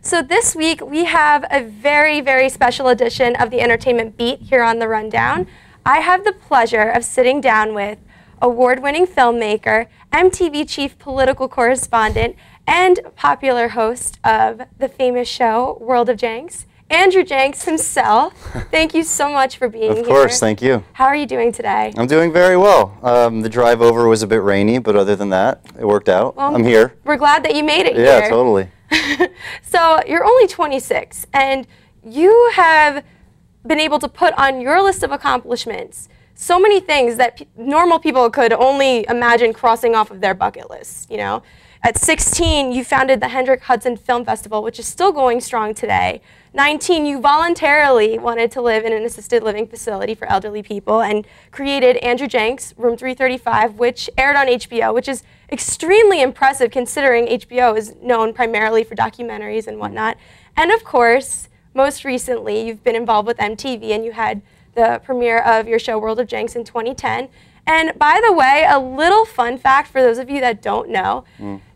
So this week we have a very, very special edition of the Entertainment Beat here on The Rundown. I have the pleasure of sitting down with award-winning filmmaker, MTV chief political correspondent, and popular host of the famous show, World of Jenks, Andrew Jenks himself. Thank you so much for being here. Of course, thank you. How are you doing today? I'm doing very well. The drive over was a bit rainy, but other than that, it worked out. Well, I'm here. We're glad that you made it here. Yeah, totally. So you're only 26, and you have been able to put on your list of accomplishments so many things that normal people could only imagine crossing off of their bucket lists, you know? At 16, you founded the Hendrick Hudson Film Festival, which is still going strong today. 19, you voluntarily wanted to live in an assisted living facility for elderly people and created Andrew Jenks, Room 335, which aired on HBO, which is extremely impressive considering HBO is known primarily for documentaries and whatnot. And of course, most recently, you've been involved with MTV and you had the premiere of your show World of Jenks in 2010. And by the way, a little fun fact for those of you that don't know,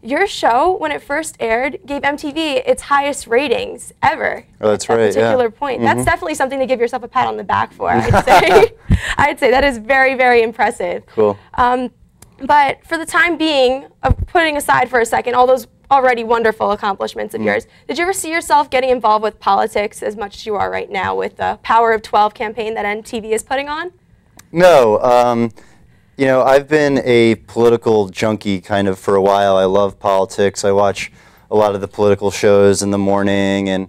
your show, when it first aired, gave MTV its highest ratings ever. Oh, that's at right, that particular point. That's definitely something to give yourself a pat on the back for, I'd say. I'd say that is very, very impressive. Cool. But for the time being, putting aside for a second all those already wonderful accomplishments of yours, did you ever see yourself getting involved with politics as much as you are right now with the Power of 12 campaign that MTV is putting on? No. You know, I've been a political junkie kind of for a while. I love politics. I watch a lot of the political shows in the morning and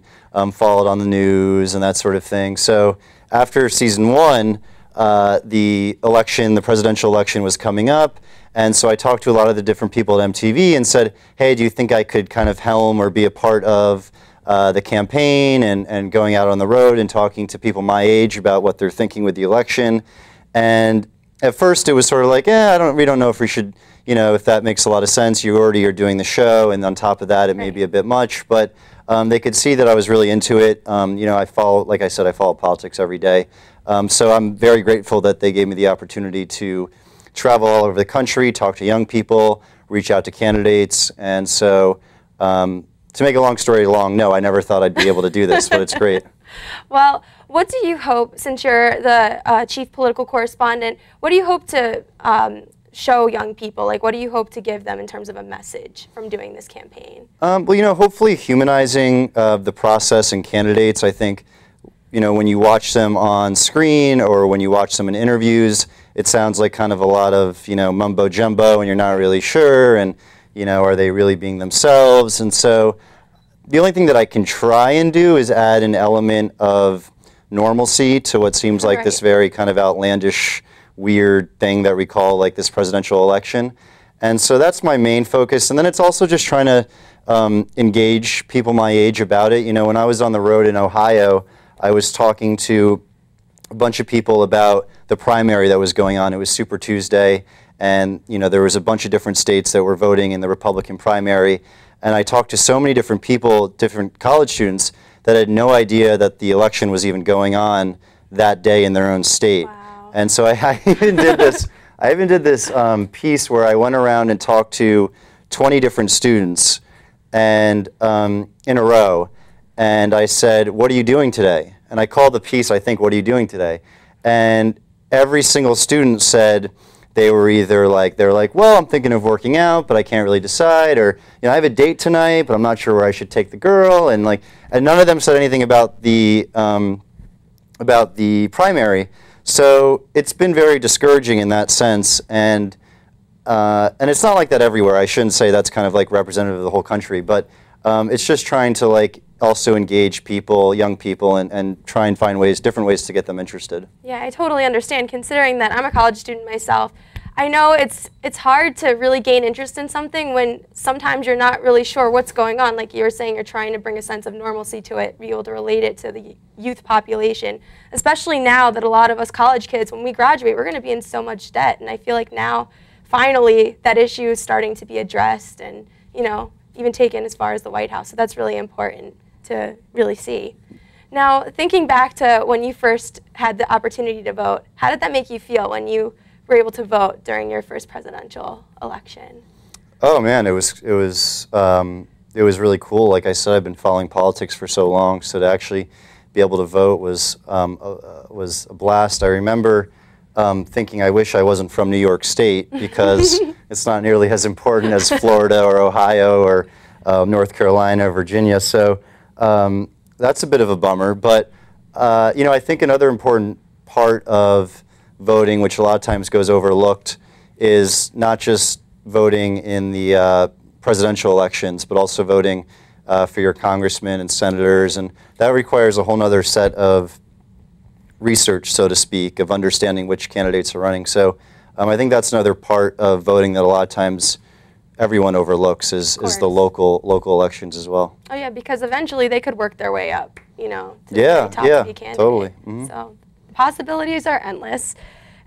follow it on the news and that sort of thing. So after season 1, the presidential election was coming up. And so I talked to a lot of the different people at MTV and said, hey, do you think I could kind of helm or be a part of the campaign and going out on the road and talking to people my age about what they're thinking with the election? And at first it was sort of like, we don't know if we should, you know, if that makes a lot of sense. You already are doing the show, and on top of that it may be a bit much. But they could see that I was really into it. You know, like I said, I follow politics every day. So I'm very grateful that they gave me the opportunity to travel all over the country, talk to young people, reach out to candidates. And so to make a long story long, no, I never thought I'd be able to do this, but it's great. Well, what do you hope, since you're the chief political correspondent, what do you hope to show young people? Like, what do you hope to give them in terms of a message from doing this campaign? Well, you know, hopefully humanizing the process and candidates. I think, you know, when you watch them on screen or when you watch them in interviews, it sounds like kind of a lot of, you know, mumbo jumbo, and you're not really sure, and, you know, are they really being themselves? And so the only thing that I can try and do is add an element of normalcy to what seems like this very kind of outlandish, weird thing that we call like this presidential election. And so that's my main focus. And then it's also just trying to engage people my age about it. You know, when I was on the road in Ohio, I was talking to a bunch of people about the primary that was going on. It was Super Tuesday, and you know, there was a bunch of different states that were voting in the Republican primary. And I talked to so many different people, different college students, that had no idea that the election was even going on that day in their own state. Wow. And so I even did this. I even did this piece where I went around and talked to 20 different students, and in a row, and I said, "What are you doing today?" And I called the piece, I think, "What are you doing today?" And every single student said they were either like, well, I'm thinking of working out, but I can't really decide, or, you know, I have a date tonight, but I'm not sure where I should take the girl, and none of them said anything about the primary. So it's been very discouraging in that sense, and it's not like that everywhere. I shouldn't say that's kind of like representative of the whole country, but it's just trying to like also engage people, young people, and try and find different ways to get them interested. Yeah, I totally understand. Considering that I'm a college student myself, I know it's hard to really gain interest in something when sometimes you're not really sure what's going on. Like you were saying, you're trying to bring a sense of normalcy to it, be able to relate it to the youth population, especially now that a lot of us college kids, when we graduate, we're going to be in so much debt. And I feel like now, finally, that issue is starting to be addressed and, you know, even taken as far as the White House. So that's really important to really see. Now, thinking back to when you first had the opportunity to vote, how did that make you feel when you were able to vote during your first presidential election? Oh man, it was it was really cool. Like I said, I've been following politics for so long, so to actually be able to vote was a blast. I remember thinking I wish I wasn't from New York State because it's not nearly as important as Florida or Ohio or North Carolina or Virginia. So that's a bit of a bummer. But you know, I think another important part of voting, which a lot of times goes overlooked, is not just voting in the presidential elections, but also voting for your congressmen and senators, and that requires a whole other set of research, so to speak, of understanding which candidates are running. So I think that's another part of voting that a lot of times everyone overlooks is the local elections as well. Oh yeah, because eventually they could work their way up, you know, to the yeah, top yeah, to be candidate. Totally. Mm-hmm. So the possibilities are endless.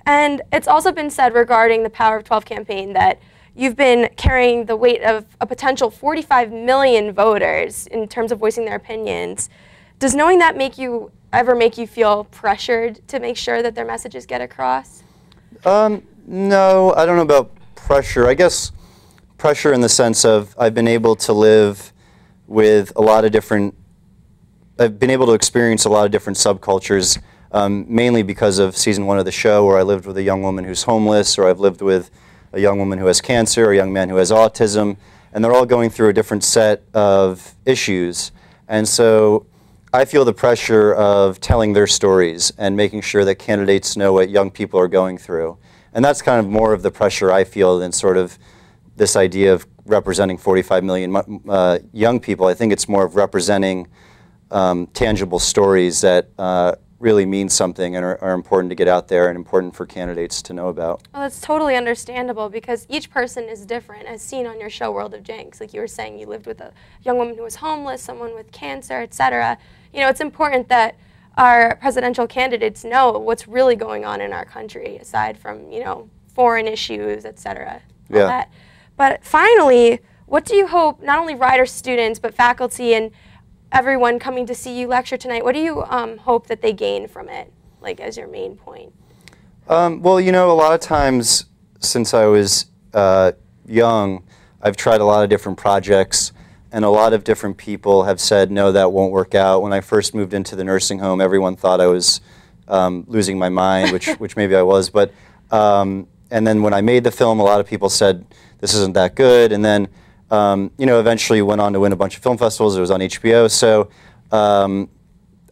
And it's also been said regarding the Power of 12 campaign that you've been carrying the weight of a potential 45 million voters in terms of voicing their opinions. Does knowing that ever make you feel pressured to make sure that their messages get across? No, I don't know about pressure. I guess pressure in the sense of I've been able to live with a lot of different, I've been able to experience a lot of different subcultures, mainly because of season 1 of the show, where I lived with a young woman who's homeless, or I've lived with a young woman who has cancer, or a young man who has autism, and they're all going through a different set of issues. And so I feel the pressure of telling their stories and making sure that candidates know what young people are going through. And that's kind of more of the pressure I feel than sort of this idea of representing 45 million young people. I think it's more of representing tangible stories that really mean something and are important to get out there and important for candidates to know about. Well, that's totally understandable because each person is different, as seen on your show, World of Jenks. Like you were saying, you lived with a young woman who was homeless, someone with cancer, etc. You know, it's important that our presidential candidates know what's really going on in our country, aside from, you know, foreign issues, etc. Yeah. But finally, what do you hope, not only Rider students, but faculty and everyone coming to see you lecture tonight, what do you hope that they gain from it, like as your main point? Well, you know, a lot of times since I was young, I've tried a lot of different projects, and a lot of different people have said, no, that won't work out. When I first moved into the nursing home, everyone thought I was losing my mind, which maybe I was. But and then when I made the film, a lot of people said, this isn't that good. And then you know, eventually went on to win a bunch of film festivals. It was on HBO. So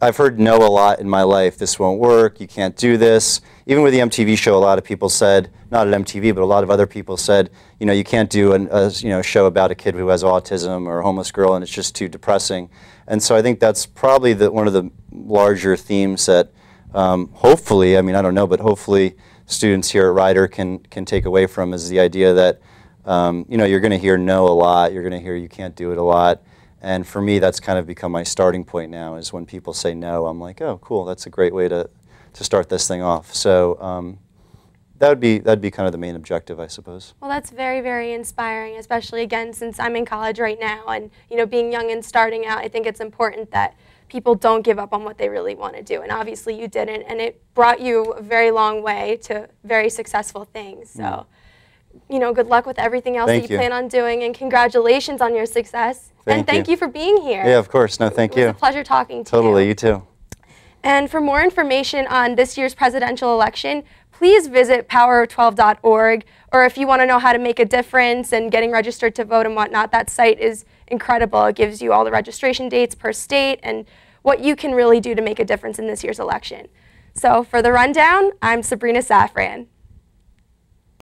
I've heard no a lot in my life. This won't work. You can't do this. Even with the MTV show, a lot of people said, not at MTV, but a lot of other people said, you know, you can't do a show about a kid who has autism or a homeless girl, and it's just too depressing. And so I think that's probably one of the larger themes that hopefully, I mean, I don't know, but hopefully students here at Rider can take away from is the idea that you know, you're going to hear no a lot. You're going to hear you can't do it a lot. And for me, that's kind of become my starting point now, is when people say no, I'm like, oh, cool, that's a great way to start this thing off. So that'd be kind of the main objective, I suppose. Well, that's very, very inspiring, especially, again, since I'm in college right now. And, you know, being young and starting out, I think it's important that people don't give up on what they really want to do. And obviously you didn't, and it brought you a very long way to very successful things. So. You know, good luck with everything else that you plan on doing, and congratulations on your success. And thank you for being here. Yeah, of course. No, thank you. It was a pleasure talking to you. Totally, you too. And for more information on this year's presidential election, please visit power12.org, or if you want to know how to make a difference and getting registered to vote and whatnot, that site is incredible. It gives you all the registration dates per state and what you can really do to make a difference in this year's election. So for the rundown, I'm Sabrina Safran.